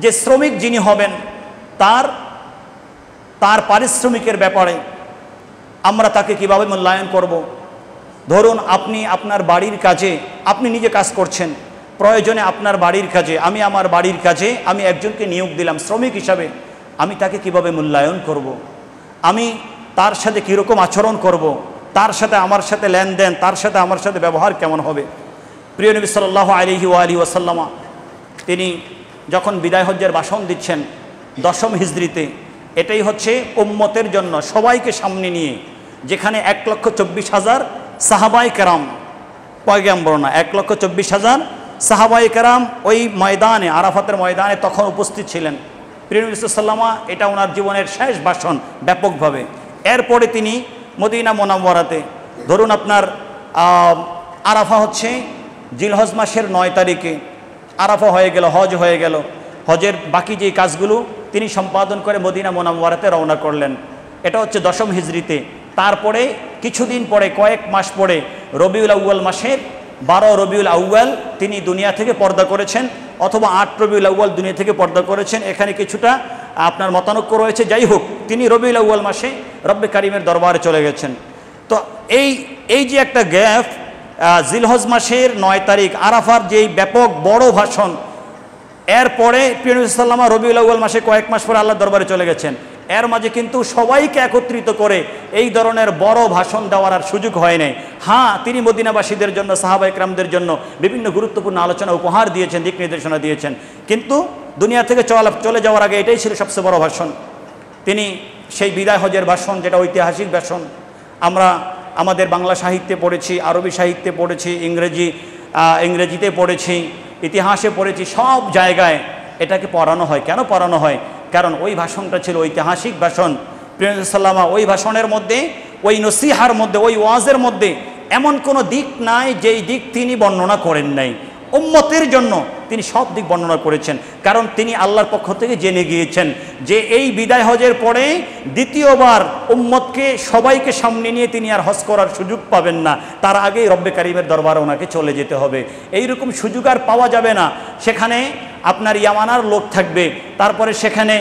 যে শ্রমিক যিনি হবেন তার তার পারিশ্রমিকের ব্যাপারে আমরা তাকে কিভাবে মূল্যায়ন করব। ধরুন আপনি আপনার বাড়ির কাজে আপনি নিজে কাজ করছেন, প্রয়োজনে আপনার বাড়ির কাজে আমি আমার বাড়ির কাজে আমি একজনকে নিয়োগ দিলাম শ্রমিক হিসাবে, আমি তাকে কিভাবে মূল্যায়ন করব। আমি তার সাথে কীরকম আচরণ করব, তার সাথে আমার সাথে লেনদেন, তার সাথে আমার সাথে ব্যবহার কেমন হবে। প্রিয় নবী সাল্লাল্লাহু আলাইহি ওয়া আলিহি ওয়াসাল্লাম তিনি যখন বিদায় হজ্জের ভাষণ দিচ্ছেন 10ম হিজরিতে, এটাই হচ্ছে উম্মতের জন্য সবাইকে সামনে নিয়ে, যেখানে 1,24,000 সাহাবায়ে কেরাম, পয়গম্বর না, 1,24,000 সাহাবায়ে কেরাম ওই ময়দানে, আরাফাতের ময়দানে তখন উপস্থিত ছিলেন। প্রিয় নবী সাল্লাল্লাহু আলাইহি ওয়াসাল্লাম এটা ওনার জীবনের শেষ ভাষণ ব্যাপকভাবে। এরপরে তিনি মদিনা মুনাওয়ারাতে, ধরুন আপনার আরাফা হচ্ছে জিলহজ মাসের 9 তারিখে আরাফা হয়ে গেল, হজ হয়ে গেল, হজের বাকি যে কাজগুলো তিনি সম্পাদন করে মদিনা মুনাওয়ারাতে রওনা করলেন। এটা হচ্ছে 10ম হিজরিতে। তারপরে কিছুদিন পরে, কয়েক মাস পরে রবিউল আউয়াল মাসের 12 রবিউল আউয়াল তিনি দুনিয়া থেকে পর্দা করেছেন, অথবা 8 রবিউল আউয়াল দুনিয়া থেকে পর্দা করেছেন। এখানে কিছুটা আপনার মতানৈক্য রয়েছে। যাই হোক, তিনি রবিউল আউয়াল মাসে রব্বে কারিমের দরবারে চলে গেছেন। তো এই যে একটা গ্যাপ, জিলহজ মাসের 9 তারিখ আরাফার যেই ব্যাপক বড় ভাষণ, এরপরে প্রিয় নবী সাল্লাল্লাহু আলাইহি ওয়াসাল্লাম রবিউল আউয়াল মাসে কয়েক মাস পরে আল্লাহর দরবারে চলে গেছেন। এর মাঝে কিন্তু সবাইকে একত্রিত করে এই ধরনের বড় ভাষণ দেওয়ার আর সুযোগ হয় নাই। হ্যাঁ, তিনি মদিনাবাসীদের জন্য, সাহাবা ইকরামদের জন্য বিভিন্ন গুরুত্বপূর্ণ আলোচনা উপহার দিয়েছেন, দিক নির্দেশনা দিয়েছেন, কিন্তু দুনিয়া থেকে চলে যাওয়ার আগে এটাই ছিল সবচেয়ে বড় ভাষণ। তিনি সেই বিদায় হজের ভাষণ, যেটা ঐতিহাসিক ভাষণ, আমরা আমাদের বাংলা সাহিত্যে পড়েছি, আরবি সাহিত্যে পড়েছি, ইংরেজিতে পড়েছি, ইতিহাসে পড়েছি, সব জায়গায় এটাকে পড়ানো হয়। কেন পড়ানো হয়? কারণ ওই ভাষণটা ছিল ঐতিহাসিক ভাষণ। প্রিয় নবী সাল্লাল্লাহু আলাইহি ওয়াসাল্লাম ওই ভাষণের মধ্যে, ওই নসিহার মধ্যে, ওই ওয়াজের মধ্যে এমন কোনো দিক নাই যেই দিক তিনি বর্ণনা করেন নাই। উম্মতের জন্য তিনি সব দিক বর্ণনা করেছেন, কারণ তিনি আল্লাহর পক্ষ থেকে জেনে গিয়েছেন যে এই বিদায় হজের পরে দ্বিতীয়বার উম্মতকে সবাইকে সামনে নিয়ে তিনি আর হজ করার সুযোগ পাবেন না, তার আগেই রব্বে কারিমের দরবারে ওনাকে চলে যেতে হবে। এইরকম সুযোগ আর পাওয়া যাবে না। সেখানে আপনার ইয়ামানার লোক থাকবে, তারপরে সেখানে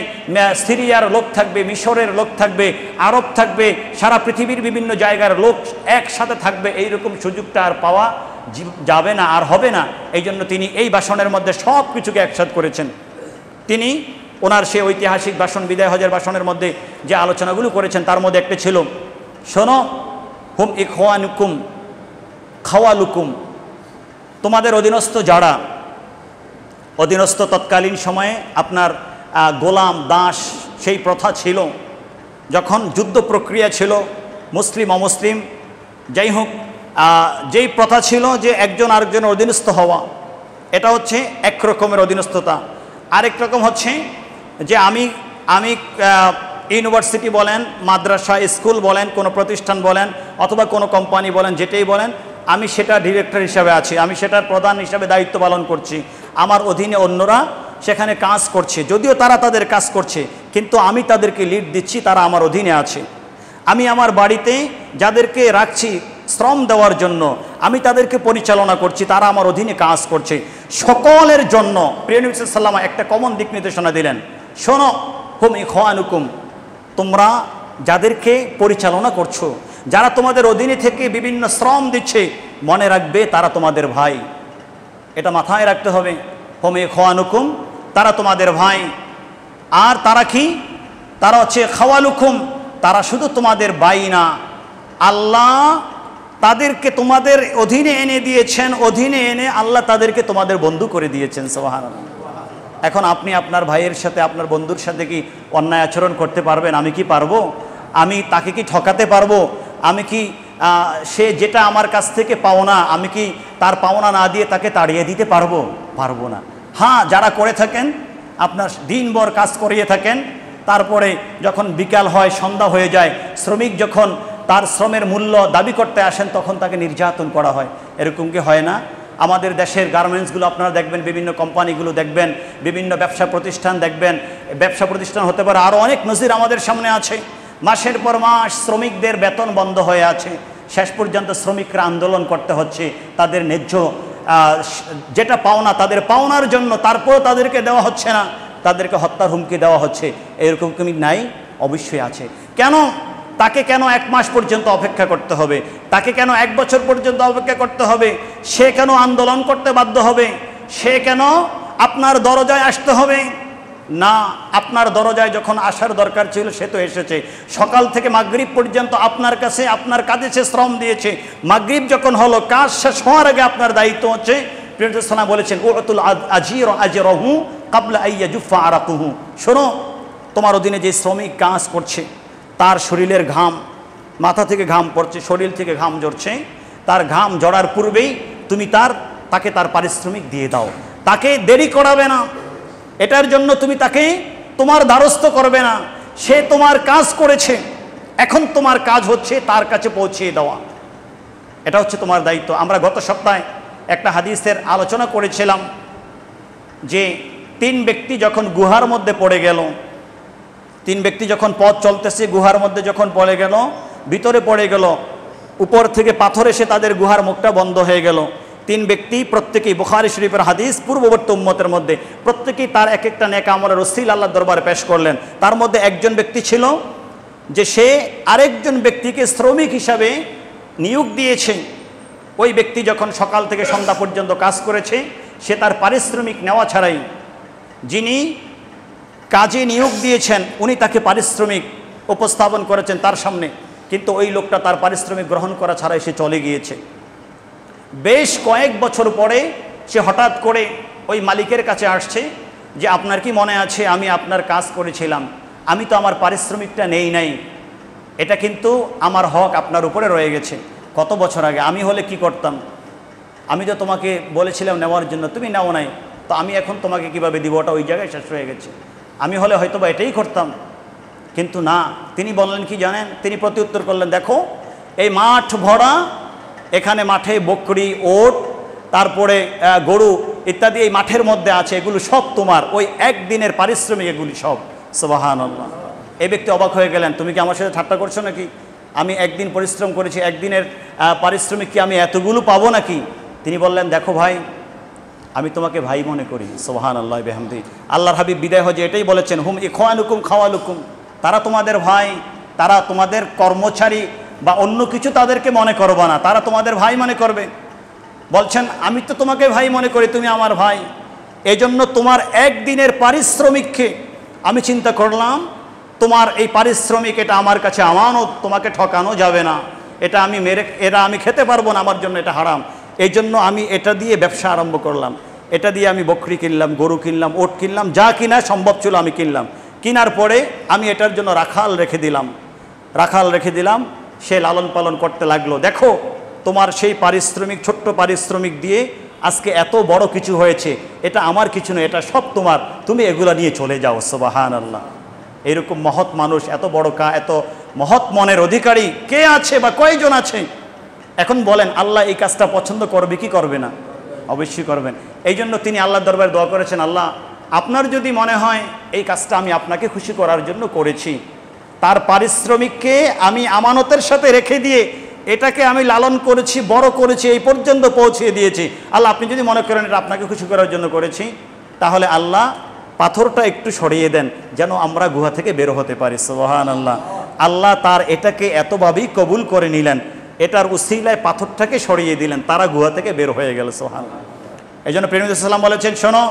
সিরিয়ার লোক থাকবে, মিশরের লোক থাকবে, আরব থাকবে, সারা পৃথিবীর বিভিন্ন জায়গার লোক একসাথে থাকবে। এইরকম সুযোগটা আর পাওয়া যাবে না, আর হবে না। এই জন্য তিনি এই ভাষণের মধ্যে সব কিছুকে একসাথ করেছেন। তিনি ওনার সেই ঐতিহাসিক ভাষণ, বিদায় হজের ভাষণের মধ্যে যে আলোচনাগুলো করেছেন তার মধ্যে একটা ছিল, শোনো, হুম ইখওয়ানুকুম খাওয়ালুকুম, তোমাদের অধীনস্থ যারা, অধীনস্থ তৎকালীন সময়ে আপনার গোলাম দাস সেই প্রথা ছিল, যখন যুদ্ধ প্রক্রিয়া ছিল, মুসলিম অমুসলিম যাই হোক, যেই প্রথা ছিল যে একজন আরেকজনের অধীনস্থ হওয়া, এটা হচ্ছে এক রকমের অধীনস্থতা। আরেক রকম হচ্ছে যে আমি ইউনিভার্সিটি বলেন, মাদ্রাসা, স্কুল বলেন, কোনো প্রতিষ্ঠান বলেন, অথবা কোনো কোম্পানি বলেন, যেটাই বলেন, আমি সেটা ডিরেক্টর হিসাবে আছি, আমি সেটার প্রধান হিসাবে দায়িত্ব পালন করছি। আমার অধীনে অন্যরা সেখানে কাজ করছে, যদিও তারা তাদের কাজ করছে, কিন্তু আমি তাদেরকে লিড দিচ্ছি, তারা আমার অধীনে আছে। আমি আমার বাড়িতে যাদেরকে রাখছি শ্রম দেওয়ার জন্য, আমি তাদেরকে পরিচালনা করছি, তারা আমার অধীনে কাজ করছে। সকলের জন্য প্রিয় নবী সাল্লাল্লাহু আলাইহি ওয়াসাল্লাম একটা কমন দিক নির্দেশনা দিলেন, শোনো, হুম ইখওয়ানুকুম, তোমরা যাদেরকে পরিচালনা করছো, যারা তোমাদের অধীনে থেকে বিভিন্ন শ্রম দিচ্ছে, মনে রাখবে তারা তোমাদের ভাই। এটা মাথায় রাখতে হবে। হুম ইখওয়ানুকুম, তারা তোমাদের ভাই। আর তারা কি? তারা হচ্ছে খাওয়ালুকুম, তারা শুধু তোমাদের ভাই না, আল্লাহ তাদেরকে তোমাদের অধীনে এনে দিয়েছেন, অধীনে এনে আল্লাহ তাদেরকে তোমাদের বন্ধু করে দিয়েছেন। সুবহানাল্লাহ। এখন আপনি আপনার ভাইয়ের সাথে, আপনার বন্ধুর সাথে কি অন্যায় আচরণ করতে পারবেন? আমি কি পারবো? আমি তাকে কি ঠকাতে পারবো? আমি কি সে যেটা আমার কাছ থেকে পাওনা, আমি কি তার পাওনা না দিয়ে তাকে তাড়িয়ে দিতে পারবো? পারবো না। হ্যাঁ, যারা করে থাকেন, আপনার দিনভর কাজ করিয়ে থাকেন, তারপরে যখন বিকাল হয়, সন্ধ্যা হয়ে যায়, শ্রমিক যখন তার শ্রমের মূল্য দাবি করতে আসেন, তখন তাকে নির্যাতন করা হয়। এরকম কি হয় না? আমাদের দেশের গার্মেন্টসগুলো আপনারা দেখবেন, বিভিন্ন কোম্পানিগুলো দেখবেন, বিভিন্ন ব্যবসা প্রতিষ্ঠান দেখবেন, ব্যবসা প্রতিষ্ঠান হতে পারে আরও অনেক নজির আমাদের সামনে আছে। মাসের পর মাস শ্রমিকদের বেতন বন্ধ হয়ে আছে, শেষ পর্যন্ত শ্রমিকরা আন্দোলন করতে হচ্ছে তাদের ন্যায্য যেটা পাওনা, তাদের পাওনার জন্য, তারপর তাদেরকে দেওয়া হচ্ছে না। তাদেরকে হত্যার হুমকি দেওয়া হচ্ছে, এরকম কি নাই? অবশ্যই আছে। কেন? তাকে কেন 1 মাস পর্যন্ত অপেক্ষা করতে হবে? তাকে কেন 1 বছর পর্যন্ত অপেক্ষা করতে হবে? সে কেন আন্দোলন করতে বাধ্য হবে? সে কেন আপনার দরজায় আসতে হবে? না, আপনার দরজায় যখন আসার দরকার ছিল সে তো এসেছে। সকাল থেকে মাগরিব পর্যন্ত আপনার কাছে, আপনার কাজে সে শ্রম দিয়েছে। মাগরিব যখন হলো, কাজ শেষ হওয়ার আগে আপনার দায়িত্ব হচ্ছে, প্রিয় সাল্লাল্লাহু বলেছেন, উতুল আজির আজরাহু ক্বাবলা আইয়া জুফা আরাকুহু। শোনো, তোমার অধীনে যে শ্রমিক কাজ করছে, তার শরীরের ঘাম, মাথা থেকে ঘাম পড়ছে, শরীর থেকে ঘাম ঝরছে, তার ঘাম ঝরার পূর্বেই তুমি তাকে তার পারিশ্রমিক দিয়ে দাও। তাকে দেরি করাবে না, এটার জন্য তুমি তাকে তোমার দ্বারস্থ করবে না। সে তোমার কাজ করেছে, এখন তোমার কাজ হচ্ছে তার কাছে পৌঁছিয়ে দেওয়া। এটা হচ্ছে তোমার দায়িত্ব। আমরা গত সপ্তাহে একটা হাদিসের আলোচনা করেছিলাম যে 3 ব্যক্তি যখন গুহার মধ্যে পড়ে গেল, 3 ব্যক্তি যখন পথ চলতেছে গুহার মধ্যে যখন পড়ে গেল, ভিতরে পড়ে গেল, উপর থেকে পাথর এসে তাদের গুহার মুখটা বন্ধ হয়ে গেল। 3 ব্যক্তি, প্রত্যেকেই বুখারী শরীফের হাদিস, পূর্ববর্তী উম্মতের মধ্যে প্রত্যেকেই তার এক একটা নেক আমলের রসিল আল্লাহর দরবারে পেশ করলেন। তার মধ্যে একজন ব্যক্তি ছিল যে সে আরেকজন ব্যক্তিকে শ্রমিক হিসাবে নিয়োগ দিয়েছে। ওই ব্যক্তি যখন সকাল থেকে সন্ধ্যা পর্যন্ত কাজ করেছে, সে তার পারিশ্রমিক নেওয়া ছাড়াই, যিনি কাজে নিয়োগ দিয়েছেন উনি তাকে পারিশ্রমিক উপস্থাপন করেছেন তার সামনে, কিন্তু ওই লোকটা তার পারিশ্রমিক গ্রহণ করা ছাড়াই সে চলে গিয়েছে। বেশ কয়েক বছর পরে সে হঠাৎ করে ওই মালিকের কাছে আসছে যে, আপনার কি মনে আছে আমি আপনার কাজ করেছিলাম, আমি তো আমার পারিশ্রমিকটা নেই নাই, এটা কিন্তু আমার হক আপনার উপরে রয়ে গেছে। কত বছর আগে আমি হলে কি করতাম? আমি তো তোমাকে বলেছিলাম নেওয়ার জন্য, তুমি নেও নাই, তো আমি এখন তোমাকে কিভাবে দিব? ওটা ওই জায়গায় শেষ হয়ে গেছে। আমি হলে হয়তো বা এটাই করতাম, কিন্তু না। তিনি বললেন কি জানেন? তিনি প্রত্যুত্তর করলেন, দেখো এই মাঠ ভরা, এখানে মাঠে বকরি, ওট, তারপরে গরু ইত্যাদি এই মাঠের মধ্যে আছে, এগুলো সব তোমার, ওই একদিনের পারিশ্রমিক এগুলি সব। সুবহানাল্লাহ। এই ব্যক্তি অবাক হয়ে গেলেন, তুমি কি আমার সাথে ঠাট্টা করছো নাকি? আমি একদিন পরিশ্রম করেছি, একদিনের পারিশ্রমিক কি আমি এতগুলো পাবো নাকি? তিনি বললেন, দেখো ভাই, আমি তোমাকে ভাই মনে করি। সুবহানাল্লাহ বিহামদি। আল্লাহর হাবিব বিদায় হয়ে এটাই বলেছেন, হুম ইখওয়ানুকুম খাওয়ালুকুম, তারা তোমাদের ভাই, তারা তোমাদের কর্মচারী বা অন্য কিছু তাদেরকে মনে করবে না, তারা তোমাদের ভাই মনে করবে। বলছেন, আমি তো তোমাকে ভাই মনে করি, তুমি আমার ভাই, এজন্য তোমার একদিনের পারিশ্রমিককে আমি চিন্তা করলাম, তোমার এই পারিশ্রমিক এটা আমার কাছে আমানত, তোমাকে ঠকানো যাবে না, এটা আমি খেতে পারবো না, আমার জন্য এটা হারাম। এই জন্য আমি এটা দিয়ে ব্যবসা আরম্ভ করলাম, এটা দিয়ে আমি বকরি কিনলাম, গরু কিনলাম, ওট কিনলাম, যা কিনা সম্ভব ছিল আমি কিনলাম। কেনার পরে আমি এটার জন্য রাখাল রেখে দিলাম, সে লালন পালন করতে লাগলো। দেখো তোমার সেই পারিশ্রমিক, ছোট্ট পারিশ্রমিক দিয়ে আজকে এত বড় কিছু হয়েছে, এটা আমার কিছু নয়, এটা সব তোমার, তুমি এগুলা নিয়ে চলে যাও। সুবহানাল্লাহ। এরকম মহৎ মানুষ, এত বড় এত মহৎ মনের অধিকারী কে আছে বা কয়জন আছে? এখন বলেন, আল্লাহ এই কাজটা পছন্দ করবে কি করবে না? অবশ্যই করবেন। এই জন্য তিনি আল্লাহর দরবারে দোয়া করেছেন, আল্লাহ আপনার যদি মনে হয় এই কাজটা আমি আপনাকে খুশি করার জন্য করেছি, তার পারিশ্রমিককে আমি আমানতের সাথে রেখে দিয়ে এটাকে আমি লালন করেছি, বড় করেছি, এই পর্যন্ত পৌঁছে দিয়েছি, আল্লাহ আপনি যদি মনে করেন এটা আপনাকে খুশি করার জন্য করেছি, তাহলে আল্লাহ পাথরটা একটু সরিয়ে দেন যেন আমরা গুহা থেকে বের হতে পারি। সুবহানাল্লাহ। আল্লাহ তার এটাকে এতভাবেই কবুল করে নিলেন, এটার উসিলায় পাথরটাকে সরিয়ে দিলেন, তারা গুহা থেকে বের হয়ে গেল। সুবহানাল্লাহ। এই জন্য প্রেমী সাল্লাম বলেছেন, শোনো,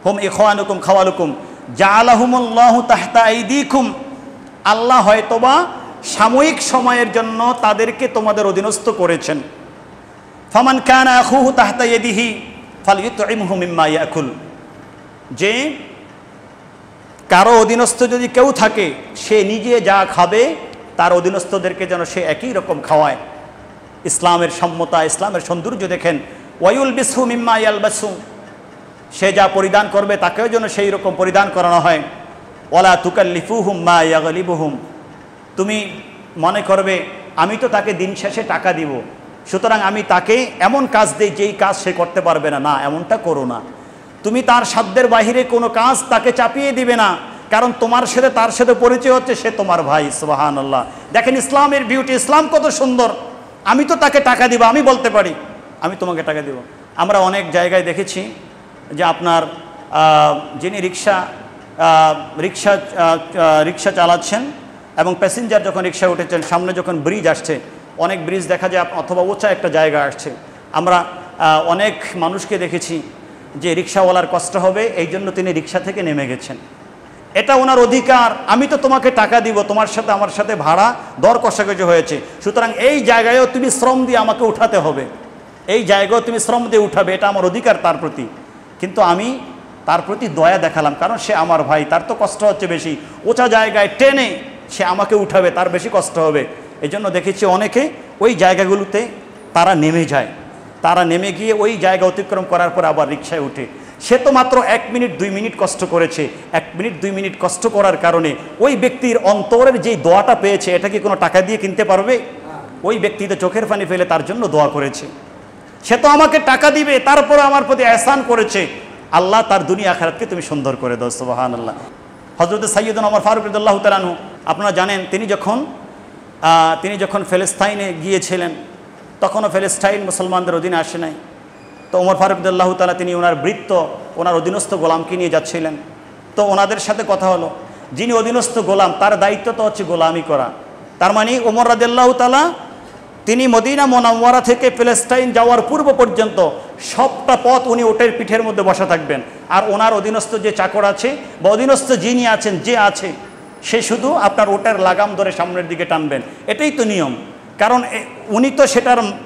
হুম ইখওয়ানুকুম খাওয়ালুকুম জাআলাহুমুল্লাহু তাহতা আইদিকুম, আল্লাহ হয়তোবা সাময়িক সময়ের জন্য তাদেরকে তোমাদের অধীনস্থ করেছেন। ফামান কানা আখুহু তাহতা ইয়াদিহি ফালইউতইমহু মিম্মা ইয়াকুল, যে কারো অধীনস্থ যদি কেউ থাকে, সে নিজে যা খাবে তার অধীনস্থদেরকে যেন সে একই রকম খাওয়ায়। ইসলামের সম্মতা, ইসলামের সৌন্দর্য দেখেন। ওয়ায়ুলবিসহু মিম্মা ইয়ালবাসু, সে যা পরিধান করবে তাকেও যেন সেই রকম পরিধান করানো হয়। ওয়ালা তুকাল্লিফুহুম মা ইয়াগলিবুহুম, তুমি মনে করবে আমি তো তাকে দিন শেষে টাকা দিব, সুতরাং আমি তাকে এমন কাজ দিই যেই কাজ সে করতে পারবে না, না এমনটা করো না। তুমি তার সাধ্যের বাহিরে কোনো কাজ তাকে চাপিয়ে দিবে না, কারণ তোমার সাথে তার সাথে পরিচয় হচ্ছে সে তোমার ভাই। সুবহানাল্লাহ। দেখেন ইসলামের বিউটি, ইসলাম কত সুন্দর। আমি তো তাকে টাকা দিব, আমি বলতে পারি আমি তোমাকে টাকা দিব। আমরা অনেক জায়গায় দেখেছি যে আপনার যিনি রিক্সা রিক্সা চালাচ্ছেন এবং প্যাসেঞ্জার যখন রিক্সায় উঠেছেন, সামনে যখন ব্রিজ আসছে, অনেক ব্রিজ দেখা যায় অথবা উঁচা একটা জায়গা আসছে, আমরা অনেক মানুষকে দেখেছি যে রিক্সাওয়ালার কষ্ট হবে এই জন্য তিনি রিক্সা থেকে নেমে গেছেন। এটা ওনার অধিকার, আমি তো তোমাকে টাকা দিব, তোমার সাথে আমার সাথে ভাড়া দর কষাকষি হয়েছে, সুতরাং এই জায়গায়ও তুমি শ্রম দিয়ে আমাকে উঠাতে হবে, এই জায়গাও তুমি শ্রম দিয়ে উঠাবে, এটা আমার অধিকার তার প্রতি। কিন্তু আমি তার প্রতি দয়া দেখালাম, কারণ সে আমার ভাই, তার তো কষ্ট হচ্ছে বেশি, উঁচা জায়গায় টেনে সে আমাকে উঠাবে, তার বেশি কষ্ট হবে। এই জন্য দেখেছি অনেকে ওই জায়গাগুলোতে তারা নেমে যায়, তারা নেমে গিয়ে ওই জায়গা অতিক্রম করার পর আবার রিক্সায় উঠে। সে তো মাত্র 1 মিনিট 2 মিনিট কষ্ট করেছে, 1 মিনিট 2 মিনিট কষ্ট করার কারণে ওই ব্যক্তির অন্তরের যেই দোয়াটা পেয়েছে, এটা কি কোনো টাকা দিয়ে কিনতে পারবে? ওই ব্যক্তি তো চোখের পানি ফেলে তার জন্য দোয়া করেছে, সে তো আমাকে টাকা দিবে, তারপরে আমার প্রতি এহসান করেছে, আল্লাহ তার দুনিয়া আখিরাতকে তুমি সুন্দর করে দাও, সুবহানাল্লাহ। হযরত সাইয়্যিদুনা ওমর ফারুক রাদিয়াল্লাহু তাআলা আনহু, আপনারা জানেন তিনি যখন ফিলিস্তিনে গিয়েছিলেন, তখনও ফিলিস্তিন মুসলমানদের অধীনে আসে নাই। তো ওমর ফারুক রাদিয়াল্লাহু তাআলা তিনি ওনার বৃত্ত, ওনার অধীনস্থ গোলামকে নিয়ে যাচ্ছিলেন। তো ওনাদের সাথে কথা হলো, যিনি অধীনস্থ গোলাম তার দায়িত্ব তো হচ্ছে গোলামি করা। তার মানে ওমর রাদিয়াল্লাহু তাআলা তিনি মদিনা মুনাওয়ারা থেকে ফিলিস্তিন যাওয়ার পূর্ব পর্যন্ত সবটা পথ উনি ওটের পিঠের মধ্যে বসা থাকবেন, আর ওনার অধীনস্থ যে চাকর আছে বা অধীনস্থ যিনি আছেন, যে আছে, সে শুধু আপনার ওটের লাগাম ধরে সামনের দিকে টানবেন। এটাই তো নিয়ম, কারণ উনি তো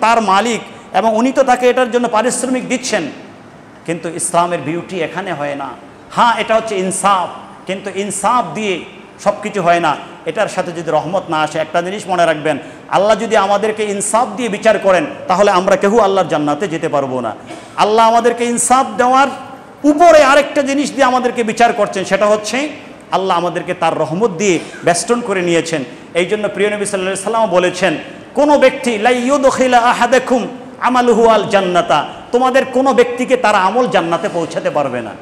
তার মালিক এবং উনি তো তাকে এটার জন্য পারিশ্রমিক দিচ্ছেন। কিন্তু ইসলামের বিউটি এখানে হয় না। হ্যাঁ, এটা হচ্ছে ইনসাফ, কিন্তু ইনসাফ দিয়ে সব কিছু হয় না, এটার সাথে যদি রহমত না আসে। একটা জিনিস মনে রাখবেন, আল্লাহ যদি আমাদেরকে ইনসাফ দিয়ে বিচার করেন, তাহলে আমরা কেউ আল্লাহর জান্নাতে যেতে পারবো না। আল্লাহ আমাদেরকে ইনসাফ দেওয়ার উপরে আরেকটা জিনিস দিয়ে আমাদেরকে বিচার করছেন, সেটা হচ্ছে আল্লাহ আমাদেরকে তার রহমত দিয়ে বেষ্টন করে নিয়েছেন। এই জন্য প্রিয় নবী সাল্লাল্লাহু আলাইহি ওয়াসাল্লাম বলেছেন, কোনো ব্যক্তি লা ইউদখিলা আহাদাকুম আমালুহু আল জান্নাতা, তোমাদের কোনো ব্যক্তিকে তার আমল জান্নাতে পৌঁছাতে পারবে না।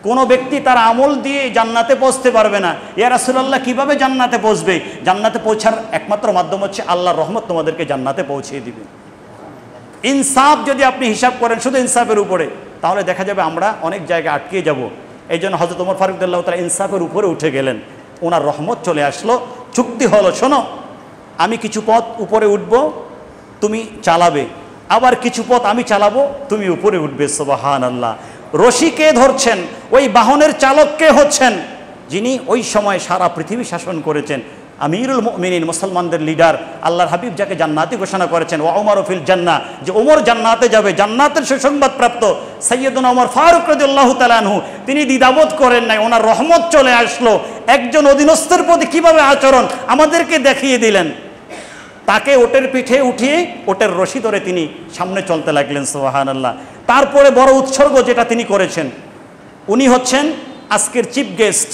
কোনো ব্যক্তি তার আমল দিয়ে জান্নাতে পৌঁছতে পারবে না। ইয়া রাসূলুল্লাহ, কিভাবে জান্নাতে পৌঁছবে? জান্নাতে পৌঁছার একমাত্র মাধ্যম হচ্ছে আল্লাহর রহমত তোমাদেরকে জান্নাতে পৌঁছিয়ে দিবে। ইনসাফ যদি আপনি হিসাব করেন শুধু ইনসাফের উপরে, তাহলে দেখা যাবে আমরা অনেক জায়গায় আটকে যাব। এই জন্য হযরত ওমর ফারুক রাদিয়াল্লাহু তাআলা ইনসাফের উপরে উঠে গেলেন, ওনার রহমত চলে আসলো, চুক্তি হলো, শোনো আমি কিছু পথ উপরে উঠব, তুমি চালাবে, আবার কিছু পথ আমি চালাবো, তুমি উপরে উঠবে। সুবহানাল্লাহ। রশি কে ধরছেন? ওই বাহনের চালক কে হচ্ছেন? যিনি ওই সময় সারা পৃথিবী শাসন করেছেন, আমিরুল মুমিনিন, মুসলমানদের লিডার, আল্লাহর হাবিব যাকে জান্নাতি ঘোষণা করেছেন, ওয়া উমরু ফিল জান্নাহ, যে ওমর জান্নাতে যাবে, জান্নাতের সুসংবাদ প্রাপ্ত সাইয়্যিদুনা ওমর ফারুক রাদিয়াল্লাহু তাআলা আনহু, তিনি দ্বিধাবোধ করেন নাই, ওনার রহমত চলে আসলো। একজন অধীনস্থের প্রতি কিভাবে আচরণ আমাদেরকে দেখিয়ে দিলেন। তাকে ওটের পিঠে উঠিয়ে ওটের রশি ধরে তিনি সামনে চলতে লাগলেন। সুবহানাল্লাহ। তারপরে বড় উৎসর্গ যেটা তিনি করেছেন, উনি হচ্ছেন আজকের চিফ গেস্ট,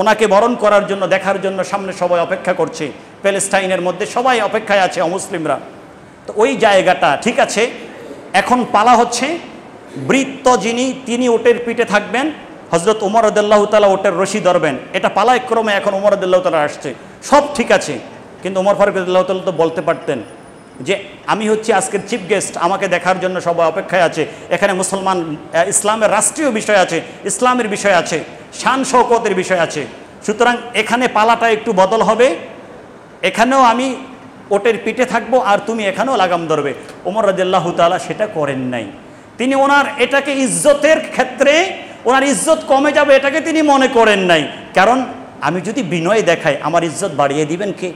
ওনাকে বরণ করার জন্য, দেখার জন্য সামনে সবাই অপেক্ষা করছে, প্যালেস্টাইনের মধ্যে সবাই অপেক্ষায় আছে, অমুসলিমরা। তো ওই জায়গাটা ঠিক আছে, এখন পালা হচ্ছে বৃত্ত যিনি, তিনি ওটের পিঠে থাকবেন, হযরত ওমর রাদিয়াল্লাহু তাআলা ওটের রশি ধরবেন। এটা পালাক্রমে এখন ওমর রাদিয়াল্লাহু তাআলা আসছে, সব ঠিক আছে। কিন্তু ওমর ফারুক রাদিয়াল্লাহু তাআলা তো বলতে পারতেন যে আমি হচ্ছি আজকের চিফ গেস্ট, আমাকে দেখার জন্য সবাই অপেক্ষায় আছে, এখানে মুসলমান, ইসলামের রাষ্ট্রীয় বিষয় আছে, ইসলামের বিষয় আছে, শান শওকতের বিষয় আছে, সুতরাং এখানে পালাটা একটু বদল হবে, এখানেও আমি ওটের পিঠে থাকবো আর তুমি এখানেও লাগাম ধরবে। ওমর রাদিয়াল্লাহু তাআলা সেটা করেন নাই। তিনি ওনার এটাকে ইজ্জতের ক্ষেত্রে ওনার ইজ্জত কমে যাবে এটাকে তিনি মনে করেন নাই, কারণ আমি যদি বিনয় দেখাই আমার ইজ্জত বাড়িয়ে দিবেন কে?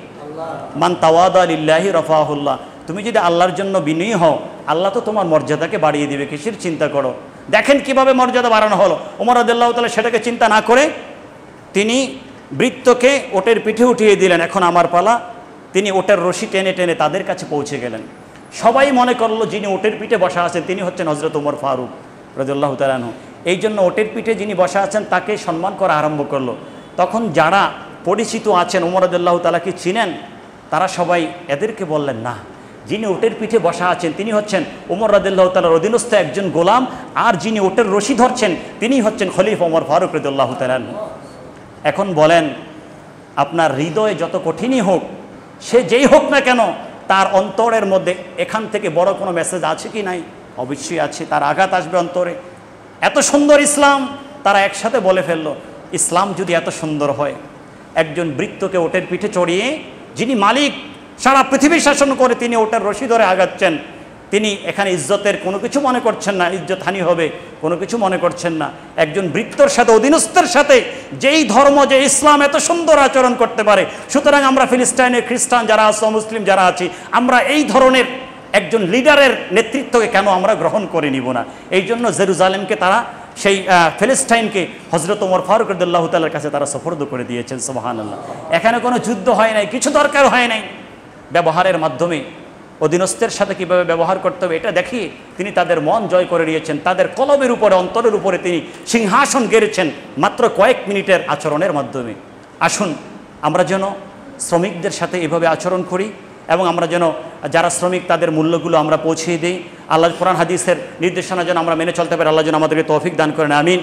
মান তাওয়াদা লিল্লাহি রাফাহুল্লাহ। তুমি যদি আল্লাহর জন্য বিনয়ী হও, আল্লাহ তো তোমার মর্যাদাকে বাড়িয়ে দিবে, কিসের চিন্তা করো? দেখেন কিভাবে মর্যাদা বাড়ানো হলো। ওমর রাদিয়াল্লাহু তাআলা সেটাকে চিন্তা না করে তিনি বৃত্তকে ওটের পিঠে উঠিয়ে দিলেন, এখন আমার পালা। তিনি ওটের রশি টেনে টেনে তাদের কাছে পৌঁছে গেলেন। সবাই মনে করলো যিনি ওটের পিঠে বসা আছেন তিনি হচ্ছেন হযরত ওমর ফারুক রাদিয়াল্লাহু তাআলা আনহু। এই জন্য ওটের পিঠে যিনি বসা আছেন তাকে সম্মান করা আরম্ভ করলো। তখন যারা পরিচিত আছেন, ওমর রাদিয়াল্লাহু তাআলা কি চিনেন? তারা সবাই এদেরকে বললেন, না, যিনি ওটের পিঠে বসা আছেন তিনি হচ্ছেন ওমর রাদিয়াল্লাহু তাআলার অধীনস্থ একজন গোলাম, আর যিনি ওটের রশি ধরছেন তিনি হচ্ছেন খলিফা ওমর ফারুক রাদিয়াল্লাহু তাআলা। এখন বলেন, আপনার হৃদয়ে যত কঠিনই হোক, সে যেই হোক না কেন, তার অন্তরের মধ্যে এখান থেকে বড় কোনো মেসেজ আছে কি নাই? অবশ্যই আছে। তার আঘাত আসবে অন্তরে। এত সুন্দর ইসলাম তারা একসাথে বলে ফেললো। ইসলাম যদি এত সুন্দর হয়, একজন বৃত্তকে ওটের পিঠে চড়িয়ে যিনি মালিক, সারা পৃথিবী শাসন করে, তিনি ওটার রশি ধরে আগাচ্ছেন, তিনি এখানে ইজ্জতের কোনো কিছু মনে করছেন না, ইজ্জত হানি হবে কোনো কিছু মনে করছেন না। একজন বৃত্তর সাথে, অধীনস্থের সাথে যেই ধর্ম, যে ইসলাম এত সুন্দর আচরণ করতে পারে, সুতরাং আমরা ফিলিস্তাইনের খ্রিস্টান যারা আছে, মুসলিম যারা আছি, আমরা এই ধরনের একজন লিডারের নেতৃত্বকে কেন আমরা গ্রহণ করে নিব না? এই জন্য জেরুজালেমকে তারা, সেই ফিলিস্তাইনকে হজরত ওমর ফারুক রাদিয়াল্লাহু তাআলার কাছে তারা সুপর্দ করে দিয়েছেন। সুবহানাল্লাহ। এখানে কোনো যুদ্ধ হয় নাই, কিছু দরকার হয় নাই। ব্যবহারের মাধ্যমে অধীনস্থের সাথে কীভাবে ব্যবহার করতে হবে এটা দেখিয়ে তিনি তাদের মন জয় করে নিয়েছেন, তাদের কলবের উপরে, অন্তরের উপরে তিনি সিংহাসন গেড়েছেন মাত্র কয়েক মিনিটের আচরণের মাধ্যমে। আসুন আমরা যেন শ্রমিকদের সাথে এভাবে আচরণ করি এবং আমরা যেন যারা শ্রমিক তাদের মূল্যগুলো আমরা পৌঁছিয়ে দিই। আল্লাহ কোরআন হাদিসের নির্দেশনা যেন আমরা মেনে চলতে পারি। আল্লাহ যেন আমাদেরকে তৌফিক দান করেন। আমিন।